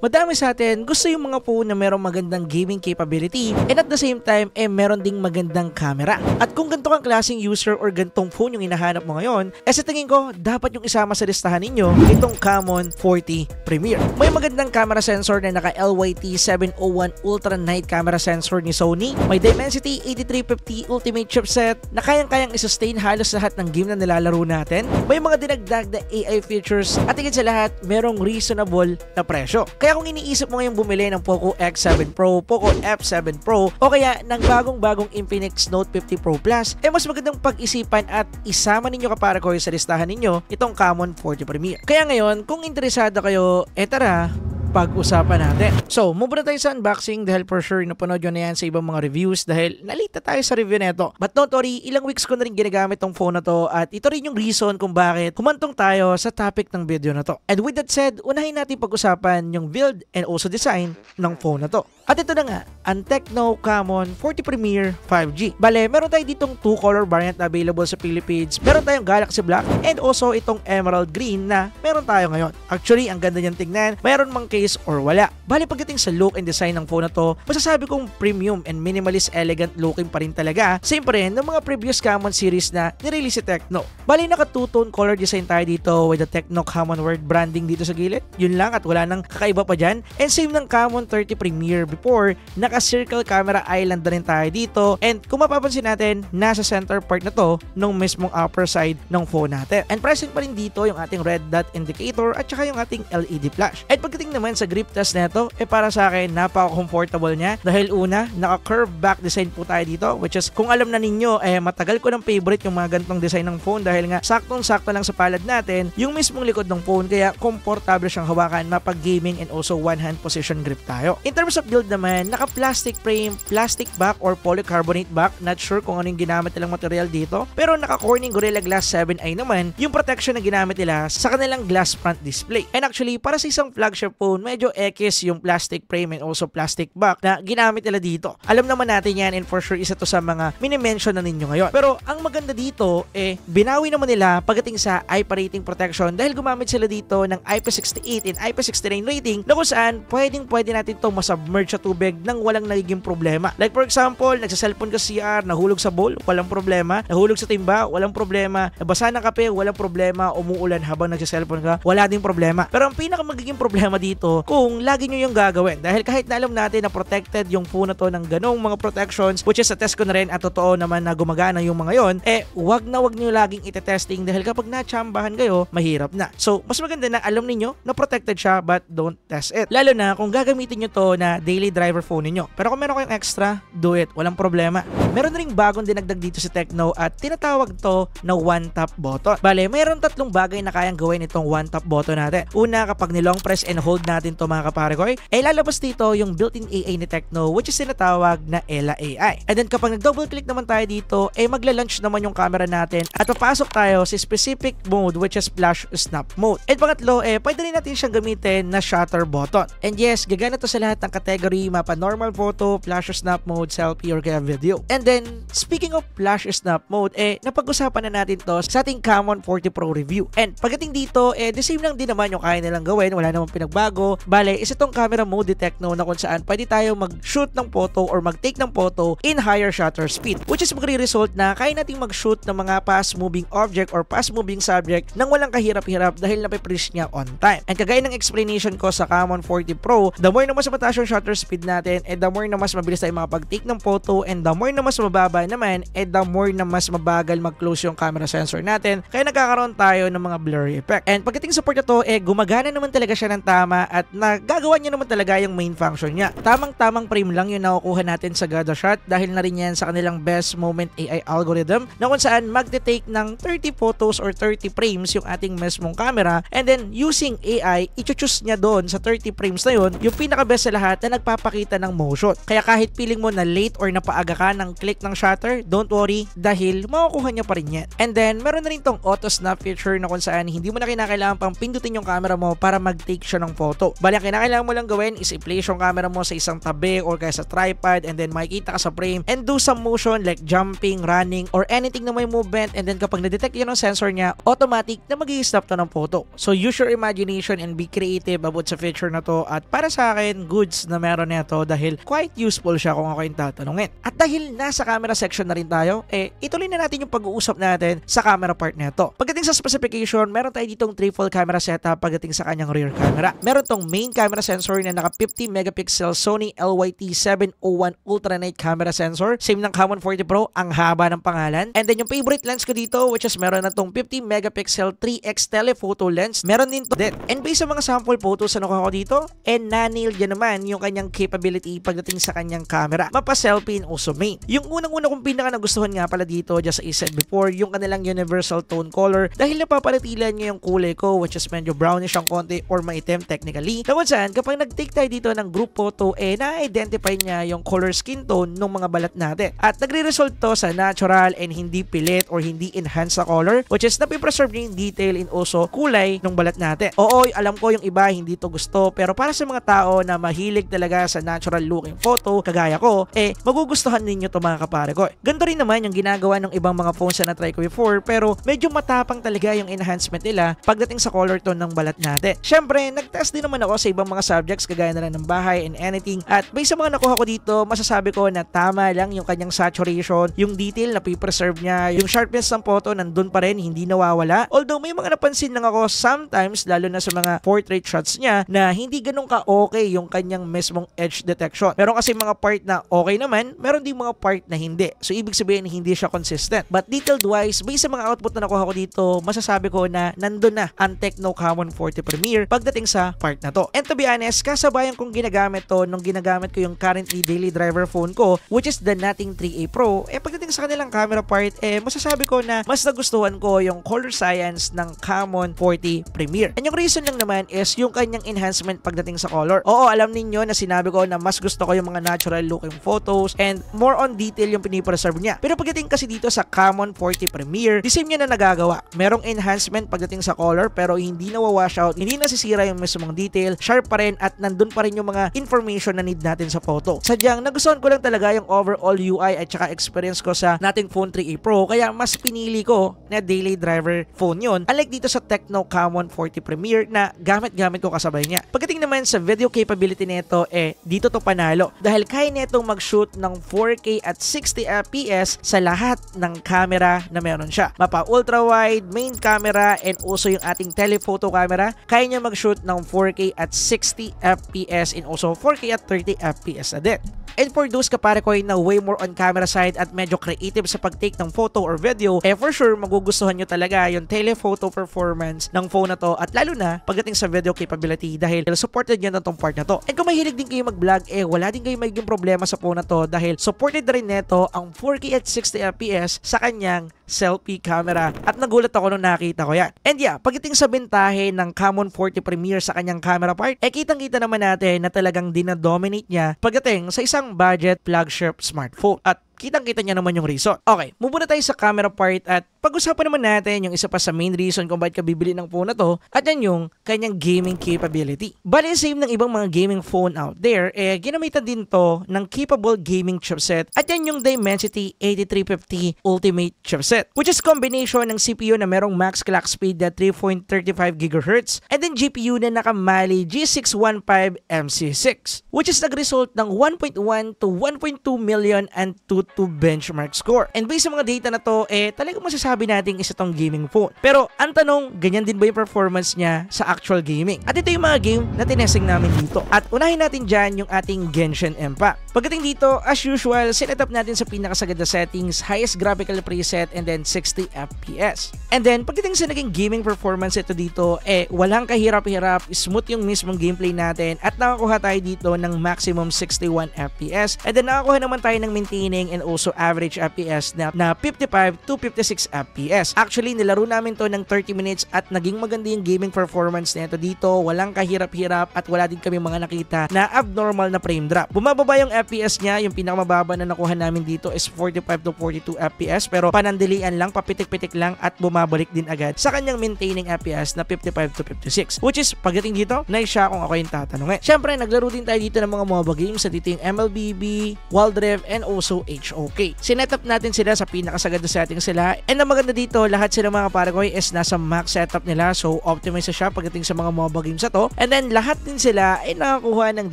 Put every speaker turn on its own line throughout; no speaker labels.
Madami sa atin gusto yung mga phone na merong magandang gaming capability and at the same time meron ding magandang camera. At kung ganito kang klaseng user or gantong phone yung hinahanap mo ngayon, sa tingin ko dapat yung isama sa listahan ninyo itong Camon 40 Premier. May magandang camera sensor na naka LYT-701 Ultra Night camera sensor ni Sony. May Dimensity 8350 Ultimate chipset na kayang-kayang i-sustain halos lahat ng game na nilalaro natin. May mga dinagdag na AI features at higit sa lahat, merong reasonable na presyo. Kaya kung iniisip mo ngayong bumili ng Poco X7 Pro, Poco F7 Pro o kaya ng bagong-bagong Infinix Note 50 Pro Plus, mas magandang pag-isipan at isama ninyo kaparakoy sa listahan ninyo itong Camon 40 Premier. Kaya ngayon, kung interesado kayo, tara, pag-usapan natin. So, move na tayo sa unboxing dahil for sure napanood nyo na yan sa ibang mga reviews dahil nalita tayo sa review neto. But don't worry, ilang weeks ko na rin ginagamit tong phone na to at ito rin yung reason kung bakit humantong tayo sa topic ng video na to. And with that said, unahin natin pag-usapan yung build and also design ng phone na to. At ito na nga, ang Tecno Camon 40 Premier 5G. Bale, meron tayo ditong 2-color variant na available sa Philippines. Meron tayong Galaxy Black and also itong Emerald Green na meron tayo ngayon. Actually, ang ganda niyang tingnan. Meron mang case or wala. Bale, pagdating sa look and design ng phone na to, masasabi kong premium and minimalist elegant looking pa rin talaga. Same pa rin ng mga previous Camon series na nirelease si Tecno. Bale, naka two-tone color design tayo dito with the Tecno Camon word branding dito sa gilid. Yun lang at wala nang kakaiba pa dyan. And same ng Camon 30 Premier before, naka-circle camera island na rin tayo dito. And kung mapapansin natin, nasa center part na to nung mismong upper side ng phone natin. And present pa rin dito yung ating red dot indicator at saka yung ating LED flash. At pagdating naman sa grip test neto, para sa akin, napaka-comfortable niya. Dahil una, naka-curve back design po tayo dito, which is kung alam na ninyo, matagal ko ng favorite yung mga gantong design ng phone dahil nga saktong-sakto lang sa palad natin yung mismong likod ng phone kaya komportable siyang hawakan mapag-gaming and also one-hand position grip tayo. In terms of build naman, naka-plastic frame, plastic back or polycarbonate back. Not sure kung ano yung ginamit nilang material dito. Pero naka-Corning Gorilla Glass 7i naman yung protection na ginamit nila sa kanilang glass front display. And actually, para sa isang flagship phone, medyo X yung plastic frame and also plastic back na ginamit nila dito. Alam naman natin yan and for sure isa to sa mga mini-mention na ninyo ngayon. Pero ang maganda dito, binawi naman nila pagdating sa IPA rating protection dahil gumamit sila dito ng IP68 and IP69 rating na kung saan pwede natin to masubmerge sa tubig nang walang nagiging problema. Like for example, nagsa-cellphone ka sa CR, nahulog sa bowl, walang problema. Nahulog sa timba, walang problema. Nabasa ng kape, walang problema. Umuulan habang nagsa-cellphone ka, wala ding problema. Pero ang pinaka magiging problema dito, kung lagi nyo yung gagawin. Dahil kahit na alam natin na protected yung phone na to ng ganong mga protections, which is sa test ko na rin at totoo naman na gumagana yung mga yon, wag nyo laging ite-testing dahil kapag natsambahan kayo, mahirap na. So, mas maganda na alam niyo na protected siya but don't test it. Lalo na kung gagamitin nyo to na daily driver phone niyo. Pero kung meron kayong extra, do it. Walang problema. Meron ring bagong dinagdag dito si Tecno at tinatawag to na one-tap button. Bale, mayroon tatlong bagay na kayang gawin itong one-tap button natin. Una, kapag nilong press and hold natin to mga kaparekoy, lalabas dito yung built-in AI ni Tecno which is tinatawag na Ella AI. And then kapag nag-double click naman tayo dito, magla-launch naman yung camera natin at papasok tayo sa specific mode which is flash snap mode. And pangatlo, pwede rin natin siyang gamitin na shutter button. And yes, gagana to sa lahat ng category, mapa normal photo, flash snap mode, selfie, or kaya video. And then, speaking of flash snap mode, napag-usapan na natin to sa ating Camon 40 Pro review. And pagdating dito, the same lang din naman yung kaya nilang gawin, wala namang pinagbago. Bale, isa tong camera mode ni Tecno na kung saan pwede tayo mag-shoot ng photo or mag-take ng photo in higher shutter speed, which is magre-result na kaya nating mag-shoot ng mga fast-moving object or fast-moving subject nang walang kahirap-hirap dahil nape-freeze niya on time. And kagaya ng explanation ko sa Camon 40 Pro, the more na mas mataas yung shutter speed natin, the more na mas mabilis tayo makapag-take ng photo, and the more na mas mababa naman, the more na mas mabagal mag-close yung camera sensor natin, kaya nagkakaroon tayo ng mga blurry effect. And pagdating sa port na to, gumagana naman talaga siya ng tama at nagagawa niya naman talaga yung main function niya. Tamang-tamang frame lang yung nakukuha natin sa Gada Shot dahil na rin yan sa kanilang best moment AI algorithm na kung saan magte-take ng 30 photos or 30 frames yung ating mismong camera, and then using AI, i-choose niya doon sa 30 frames na yun yung pinaka-best sa lahat na nagpapakita ng motion. Kaya kahit feeling mo na late or napaaga ka ng click ng shutter, don't worry dahil makukuha niya pa rin yan. And then, meron na rin tong auto snap feature na kung saan hindi mo na kinakailangan pang pindutin yung camera mo para mag-take siya ng photo. photo. Bali, ang kinakailangan mo lang gawin is i-place yung camera mo sa isang tabi or kaya sa tripod, and then makikita ka sa frame and do some motion like jumping, running, or anything na may movement, and then kapag na-detect yun ng sensor niya, automatic na mag-i-stop to ng photo. So use your imagination and be creative about sa feature na to, at para sa akin, goods na meron nito dahil quite useful siya kung ako yung tatanungin. At dahil nasa camera section na rin tayo, ituloy na natin yung pag-uusap natin sa camera part nito. Pagdating sa specification, meron tayo ditong triple camera setup pagdating sa kanyang rear camera. Meron tong main camera sensor na naka 50 megapixel Sony LYT701 Ultra Night camera sensor. Same ng Camon 40 Pro, ang haba ng pangalan. And then yung favorite lens ko dito, which is meron na tong 50 megapixel 3x telephoto lens. Meron din to din. And based sa mga sample photos na nakuha ko dito, na-nail dyan naman yung kanyang capability pagdating sa kanyang camera. Mapa-selfie and also main. Yung unang-una kong pinaka nagustuhan nga pala dito, just as I said before, yung kanilang universal tone color, dahil napapalatilan niya yung kulay ko, which is medyo brownish ang konti or maitim technically. Tawad saan, kapag nag-take tayo dito ng group photo, na-identify niya yung color skin tone ng mga balat natin. At nagre-result to sa natural and hindi pilit or hindi enhanced sa color, which is napipreserve niya yung detail and also kulay ng balat natin. Oo, alam ko yung iba hindi to gusto, pero para sa mga tao na mahilig talaga sa natural looking photo, kagaya ko, magugustuhan ninyo to mga kapare ko. Ganito rin naman yung ginagawa ng ibang mga phones na na-try ko before, pero medyo matapang talaga yung enhancement nila pagdating sa color tone ng balat natin. Syempre, nag-test din naman ako sa ibang mga subjects kagaya na lang ng bahay and anything, at based sa mga nakuha ko dito, masasabi ko na tama lang yung kanyang saturation, yung detail na pre-preserve niya, yung sharpness ng photo nandun pa rin, hindi nawawala. Although may mga napansin lang ako sometimes, lalo na sa mga portrait shots niya, na hindi ganun ka-okay yung kanyang mismong edge detection. Meron kasi mga part na okay naman, meron din mga part na hindi. So ibig sabihin hindi siya consistent. But detailed wise, based sa mga output na nakuha ko dito, masasabi ko na nandun na ang Tecno Camon 40 Premier pagdating sa part na to. And to be honest, kasabayan kong ginagamit to nung ginagamit ko yung currently daily driver phone ko, which is the Nothing 3A Pro. Pagdating sa kanilang camera part, masasabi ko na mas nagustuhan ko yung color science ng Camon 40 Premier. And yung reason lang naman is yung kanyang enhancement pagdating sa color. Oo, alam ninyo na sinabi ko na mas gusto ko yung mga natural looking photos and more on detail yung pinipreserve niya. Pero pagdating kasi dito sa Camon 40 Premier, the same niya na nagagawa. Merong enhancement pagdating sa color pero hindi nawawash out, hindi nasisira yung mismong detail, sharp pa rin at nandun pa rin yung mga information na need natin sa photo. Sadyang nagustuhan ko lang talaga yung overall UI at saka experience ko sa Nothing Phone 3A Pro, kaya mas pinili ko na daily driver phone yun. Unlike dito sa Tecno Camon 40 Premier na gamit-gamit ko kasabay niya. Pagdating naman sa video capability nito, dito to panalo dahil kaya netong mag-shoot ng 4K at 60 FPS sa lahat ng camera na meron siya. Mapa ultra wide, main camera, and also yung ating telephoto camera, kaya niya mag-shoot ng 4K at 60 FPS and also 4K at 30 FPS na din. And for those kapare ko na way more on camera side at medyo creative sa pag-take ng photo or video, for sure magugustuhan nyo talaga yung telephoto performance ng phone na to, at lalo na pagdating sa video capability dahil supported nyo na tong part na to. And kung mahilig din kayo mag-vlog, wala din kayo magiging problema sa phone na to dahil supported na rin neto ang 4K at 60 FPS sa kanyang selfie camera, at nagulat ako nung nakita ko yan. And yeah, pagdating sa bentahe ng Camon 40 Premier sa kanyang camera part, kitang-kita naman natin na talagang dinadominate niya pagdating sa isang budget flagship smartphone. At kitang-kita niya naman yung reason. Okay, muna tayo sa camera part at pag-usapan naman natin yung isa pa sa main reason kung bakit ka bibili ng phone na to, at yan yung kanyang gaming capability. Bali, same ng ibang mga gaming phone out there, ginamitan din to ng capable gaming chipset, at yan yung Dimensity 8350 Ultimate chipset, which is combination ng CPU na merong max clock speed na 3.35 GHz and then GPU na nakamali G615 MC6, which is nag-result ng 1.1 to 1.2 million and 2 benchmark score. And based sa mga data na to, talagang masasabi natin isa tong gaming phone. Pero ang tanong, ganyan din ba yung performance niya sa actual gaming? At ito yung mga game na tinesting namin dito. At unahin natin dyan yung ating Genshin Impact. Pagdating dito, as usual, set up natin sa pinakasagad na settings, highest graphical preset, and then 60 FPS. And then, pagdating sa naging gaming performance ito dito, walang kahirap-hirap, smooth yung mismong gameplay natin, at nakakuha tayo dito ng maximum 61 FPS. And then, nakakuha naman tayo ng maintaining and also average FPS na 55 to 56 FPS. Actually, nilaro namin to ng 30 minutes at naging maganda yung gaming performance nito dito. Walang kahirap-hirap at wala din kami mga nakita na abnormal na frame drop. Bumababa yung FPS niya, yung pinakamababa na nakuha namin dito is 45 to 42 FPS pero panandalian lang, papitik-pitik lang at bumabalik din agad sa kanyang maintaining FPS na 55 to 56. Which is, pagdating dito, nice siya kung ako yung tatanungin. Siyempre, naglaro din tayo dito ng mga MOBA games sa dito yung MLBB, Wild Rift, and also HOK. Sinetup natin sila sa pinakasagad na settings sila. And ang maganda dito, lahat sila mga kaparagoy is nasa max setup nila. So, optimize siya pagdating sa mga MOBA games na to. And then, lahat din sila ay nakakuha ng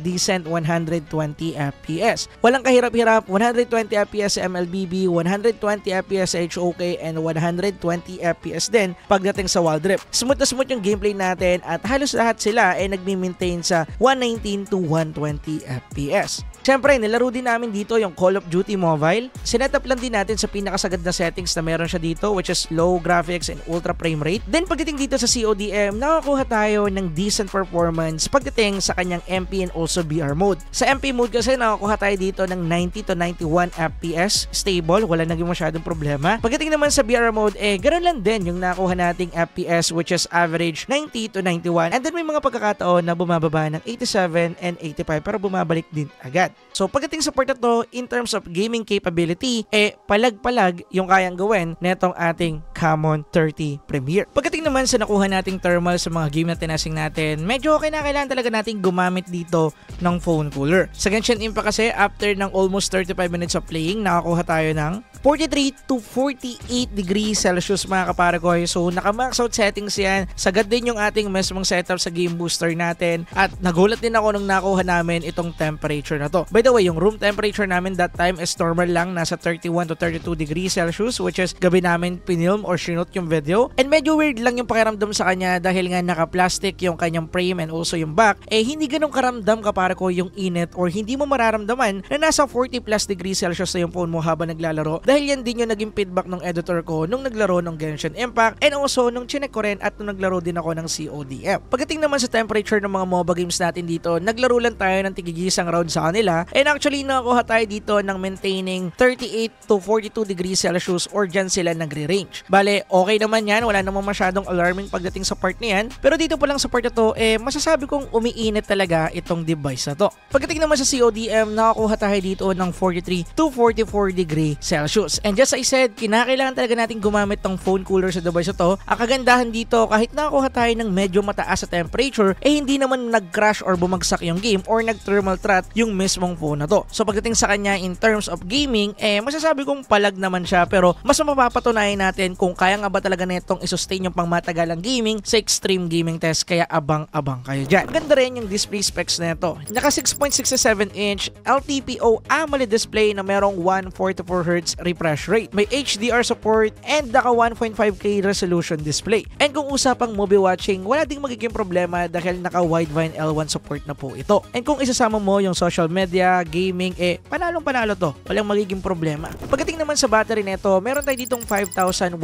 decent 120 FPS. Walang kahirap-hirap, 120 FPS sa MLBB, 120 FPS sa HOK, and 120 FPS din pagdating sa Wild Rift. Smooth na smooth yung gameplay natin at halos lahat sila ay nagmi-maintain sa 119 to 120 FPS. Siyempre, nilaro din namin dito yung Call of Duty Mobile. Sinetup lang din natin sa pinakasagad na settings na meron siya dito, which is low graphics and ultra frame rate. Then pagdating dito sa CODM, nakakuha tayo ng decent performance pagdating sa kanyang MP and also BR mode. Sa MP mode kasi nakakuha tayo dito ng 90 to 91 FPS, stable, wala naging masyadong problema. Pagdating naman sa BR mode, ganoon lang din yung nakuha nating FPS, which is average 90 to 91. And then may mga pagkakataon na bumababa ng 87 and 85 pero bumabalik din agad. So pagdating sa part na to, in terms of gaming capability, palag-palag yung kayang gawin netong ating Common 30 Premier. Pagdating naman sa nakuha nating thermal sa mga game na tinasing natin, medyo okay na kailangan talaga nating gumamit dito ng phone cooler. Sa Genshin Impact kasi, after ng almost 35 minutes of playing, nakakuha tayo ng 43 to 48 degrees Celsius mga kaparagoy. So naka-max out settings yan. Sagad din yung ating mesmong setup sa game booster natin. At nagulat din ako nung nakuha namin itong temperature na to. By the way, yung room temperature namin that time is normal lang, nasa 31 to 32 degrees Celsius, which is gabi namin pinilm or shoot yung video. And medyo weird lang yung pakiramdam sa kanya dahil nga naka-plastic yung kanyang frame and also yung back. Hindi ganun karamdam kaparagoy yung init or hindi mo mararamdaman na nasa 40 plus degrees Celsius na yung phone mo habang naglalaro. Dahil yan din yung naging feedback ng editor ko nung naglaro ng Genshin Impact and also nung chinek ko rin at nung naglaro din ako ng CODM. Pagdating naman sa temperature ng mga MOBA games natin dito, naglaro lang tayo ng tigigisang round sa kanila. And actually, nakakuha tayo dito ng maintaining 38 to 42 degrees Celsius or dyan sila nagre-range. Bale, okay naman yan. Wala namang masyadong alarming pagdating sa part niyan. Pero dito pa lang sa part na to, masasabi kong umiinit talaga itong device na to. Pagdating naman sa CODM, nakakuha tayo dito ng 43 to 44 degree Celsius. And just as I said, kinakailangan talaga natin gumamit ng phone cooler sa device na to. Ang kagandahan dito, kahit nakakuha tayo ng medyo mataas sa temperature, hindi naman nag-crash or bumagsak yung game or nag-thermal threat yung mismong phone na to. So pagdating sa kanya in terms of gaming, masasabi kong palag naman siya, pero mas mapapatunayan natin kung kaya nga ba talaga netong isustain yung pangmatagalang gaming sa extreme gaming test, kaya abang-abang kayo dyan. Maganda rin yung display specs na ito. Naka 6.67 inch LTPO AMOLED display na merong 144Hz refresh rate. May HDR support and naka 1.5K resolution display. And kung usapang movie watching, wala ding magiging problema dahil naka Widevine L1 support na po ito. And kung isasama mo yung social media, gaming, panalong-panalo to. Walang magiging problema. Pagdating naman sa battery nito, meron tayo ditong 5,100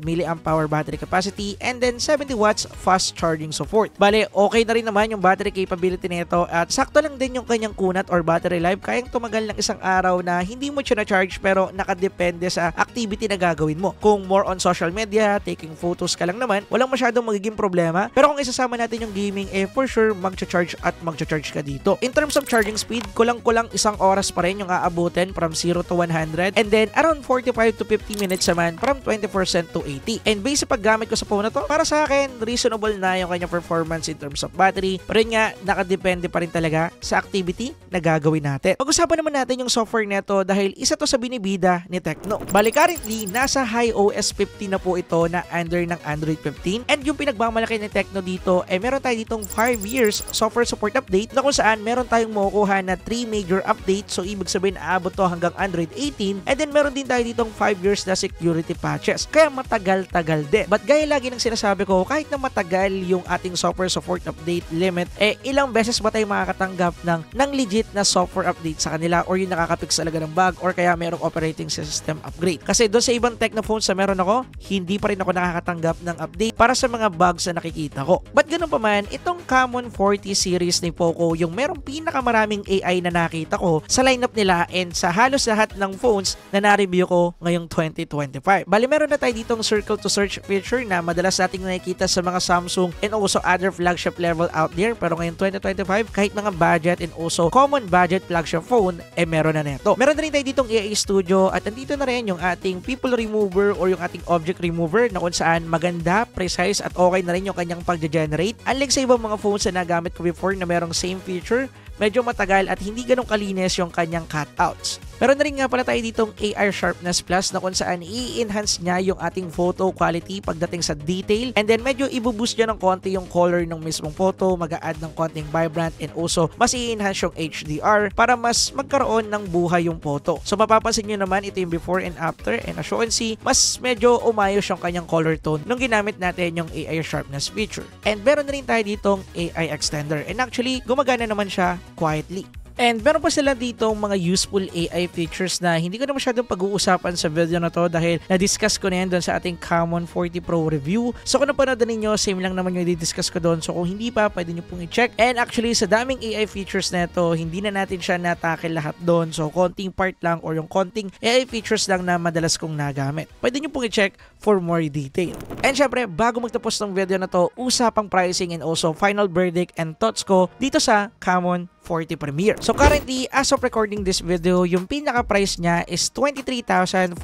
mAh battery capacity and then 70 watts fast charging support. Bale, okay na rin naman yung battery capability nito at sakto lang din yung kanyang kunat or battery life. Kayang tumagal ng isang araw na hindi mo siya na-charge pero nakadepende sa activity na gagawin mo. Kung more on social media, taking photos ka lang naman, walang masyadong magiging problema. Pero kung isasama natin yung gaming, for sure magcha-charge at magcha-charge ka dito. In terms of charging speed, kulang-kulang isang oras pa rin yung aabutin from 0 to 100 and then around 45 to 50 minutes naman from 20% to 80. And based sa paggamit ko sa phone na to, para sa akin, reasonable na yung kanyang performance in terms of battery. Pero yun nga, nakadepende pa rin talaga sa activity na gagawin natin. Pag-usapan naman natin yung software neto dahil isa to sa binibida ni Tecno. Bali, currently, nasa iOS 15 na po ito na under ng Android 15. And yung pinagmamalaki ni Tecno dito, meron tayo ditong 5 years software support update na kung saan meron tayong makukuha na 3 major updates. So, ibig sabihin, aabot to hanggang Android 18. And then, meron din tayo ditong 5 years na security patches. Kaya matagal-tagal din. But gaya lagi ng sinasabi ko, kahit na matagal yung ating software support update limit, ilang beses ba tayo makakatanggap ng legit na software update sa kanila or yung nakakapix talaga ng bug or kaya merong operating system upgrade. Kasi doon sa ibang Tecno phones na meron ako, hindi pa rin ako nakakatanggap ng update para sa mga bugs na nakikita ko. But ganun pa man, itong Common 40 series ni Poco, yung merong pinakamaraming AI na nakita ko sa lineup nila and sa halos halos lahat ng phones na na-review ko ngayong 2025. Bali, meron na tayo ditong circle to search feature na madalas nating nakikita sa mga Samsung and also other flagship level out there. Pero ngayong 2025, kahit mga budget and also common budget flagship phone, meron na neto. Meron na rin tayo ditong AI Studio at nandito na rin yung ating people remover or yung ating object remover na kung saan maganda, precise at okay na rin yung kanyang pag-generate. Unlike sa ibang mga phones na nagamit ko before na merong same feature, medyo matagal at hindi ganong kalinis yung kanyang cutouts. Meron na rin nga pala tayo ditong AI Sharpness Plus na kung saan i-enhance niya yung ating photo quality pagdating sa detail, and then medyo i-boost niya ng konti yung color ng mismong photo, mag-a-add ng konting vibrant, and also mas i-enhance yung HDR para mas magkaroon ng buhay yung photo. So mapapansin nyo naman ito yung before and after, and as you can see, mas medyo umayos yung kanyang color tone nung ginamit natin yung AI Sharpness feature. And meron na rin tayo ditong AI Extender, and actually gumagana naman siya quietly. And meron pa sila dito mga useful AI features na hindi ko na masyadong pag-uusapan sa video na to dahil na-discuss ko na yan doon sa ating Camon 40 Pro review. So kung napanood ninyo, same lang naman yung i-discuss ko doon. So kung hindi pa, pwede nyo pong i-check. And actually, sa daming AI features na ito, hindi na natin siya natakil lahat doon. So konting part lang or yung konting AI features lang na madalas kong nagamit. Pwede nyo pong i-check for more detail. And syempre, bago magtapos ng video na to, usapang pricing and also final verdict and thoughts ko dito sa Camon 40 Premier. So currently, as of recording this video, yung pinaka-price niya is 23,499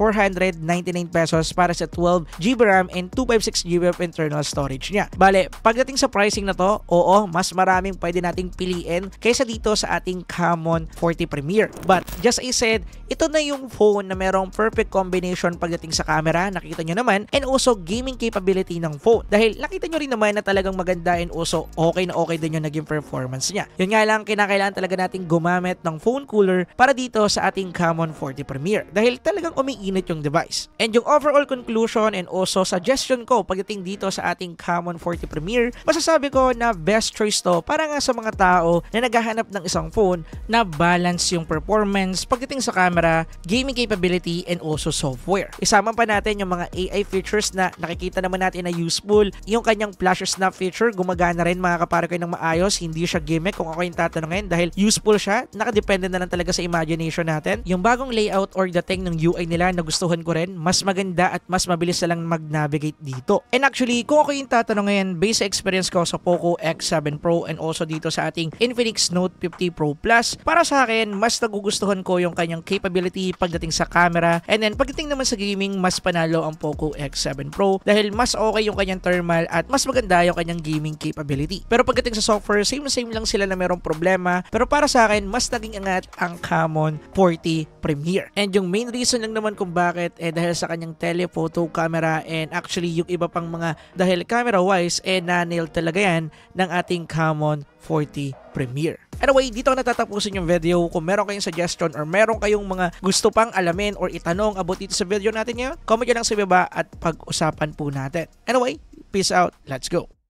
pesos para sa 12GB RAM and 256GB of internal storage niya. Bale, pagdating sa pricing na to, oo, mas maraming pwede nating piliin kaysa dito sa ating Camon 40 Premier. But, just as I said, ito na yung phone na merong perfect combination pagdating sa camera, nakita nyo naman, and also gaming capability ng phone. Dahil nakita nyo rin naman na talagang maganda and also okay na okay din yung naging performance niya. Yun nga lang, kailangan talaga nating gumamit ng phone cooler para dito sa ating Camon 40 Premier dahil talagang umiinit yung device. And yung overall conclusion and also suggestion ko pagdating dito sa ating Camon 40 Premier, masasabi ko na best choice to para nga sa mga tao na naghahanap ng isang phone na balance yung performance pagdating sa camera, gaming capability, and also software. Isama pa natin yung mga AI features na nakikita naman natin na useful. Yung kanyang flash snap feature, gumagana rin mga kapare ko ng maayos, hindi siya gimmick kung ako yung tatanungin dahil useful siya, nakadepende na lang talaga sa imagination natin. Yung bagong layout or dating ng UI nila nagustuhan ko rin, mas maganda at mas mabilis na lang mag-navigate dito. And actually, kung ako yung tatanungin, based sa experience ko sa Poco X7 Pro and also dito sa ating Infinix Note 50 Pro Plus, para sa akin, mas nagugustuhan ko yung kanyang capability pagdating sa camera, and then pagdating naman sa gaming, mas panalo ang Poco X7 Pro dahil mas okay yung kanyang thermal at mas maganda yung kanyang gaming capability. Pero pagdating sa software, same lang sila na merong problema. Pero para sa akin, mas naging angat ang Camon 40 Premier. And yung main reason lang naman kung bakit dahil sa kanyang telephoto camera, and actually yung iba pang mga dahil camera wise na-nail talaga yan ng ating Camon 40 Premier. Anyway, dito na tatapusin yung video. Kung meron kayong suggestion or meron kayong mga gusto pang alamin or itanong about dito sa video natin ngayon, comment nyo lang sa baba at pag-usapan po natin. Anyway, peace out. Let's go.